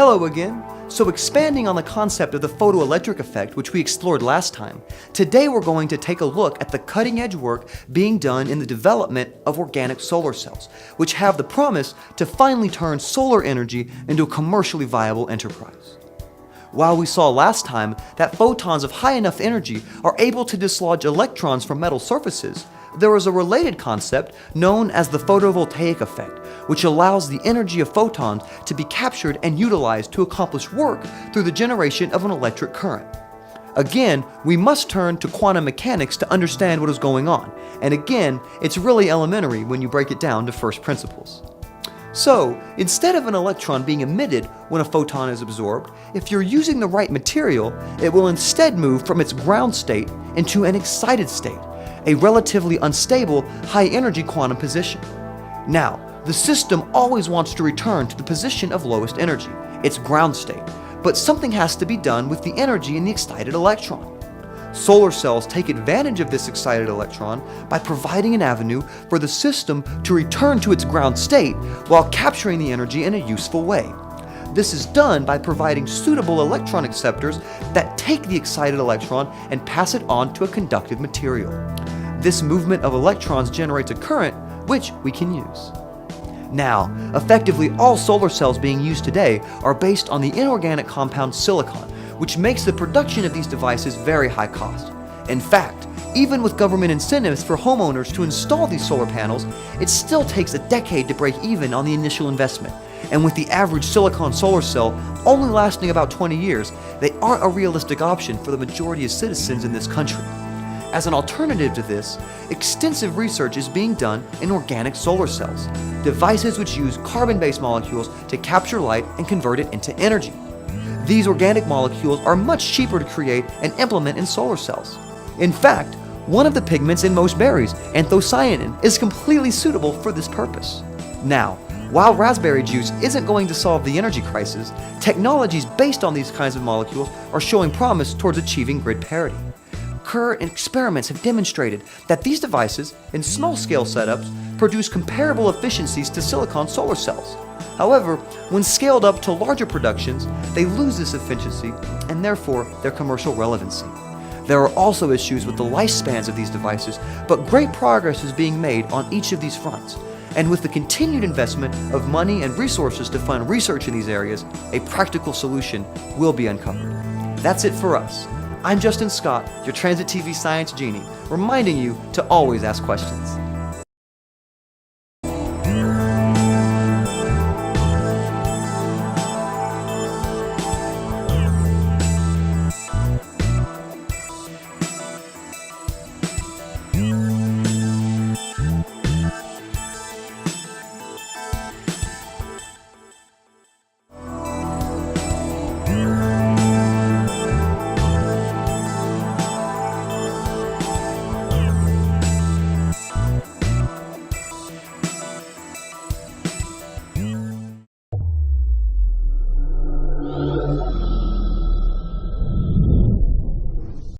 Hello again. So expanding on the concept of the photoelectric effect, which we explored last time, today we're going to take a look at the cutting-edge work being done in the development of organic solar cells, which have the promise to finally turn solar energy into a commercially viable enterprise. While we saw last time that photons of high enough energy are able to dislodge electrons from metal surfaces, there is a related concept known as the photovoltaic effect, which allows the energy of photons to be captured and utilized to accomplish work through the generation of an electric current. Again, we must turn to quantum mechanics to understand what is going on, and again, it's really elementary when you break it down to first principles. So, instead of an electron being emitted when a photon is absorbed, if you're using the right material, it will instead move from its ground state into an excited state, a relatively unstable, high-energy quantum position. Now, the system always wants to return to the position of lowest energy, its ground state, but something has to be done with the energy in the excited electron. Solar cells take advantage of this excited electron by providing an avenue for the system to return to its ground state while capturing the energy in a useful way. This is done by providing suitable electron acceptors that take the excited electron and pass it on to a conductive material. This movement of electrons generates a current which we can use. Now, effectively all solar cells being used today are based on the inorganic compound silicon, which makes the production of these devices very high cost. In fact, even with government incentives for homeowners to install these solar panels, it still takes a decade to break even on the initial investment. And with the average silicon solar cell only lasting about 20 years, they aren't a realistic option for the majority of citizens in this country. As an alternative to this, extensive research is being done in organic solar cells, devices which use carbon-based molecules to capture light and convert it into energy. These organic molecules are much cheaper to create and implement in solar cells. In fact, one of the pigments in most berries, anthocyanin, is completely suitable for this purpose. Now, while raspberry juice isn't going to solve the energy crisis, technologies based on these kinds of molecules are showing promise towards achieving grid parity. Current experiments have demonstrated that these devices, in small-scale setups, produce comparable efficiencies to silicon solar cells. However, when scaled up to larger productions, they lose this efficiency and therefore their commercial relevancy. There are also issues with the lifespans of these devices, but great progress is being made on each of these fronts. And with the continued investment of money and resources to fund research in these areas, a practical solution will be uncovered. That's it for us. I'm Justin Scott, your TransitTV Science Genie, reminding you to always ask questions.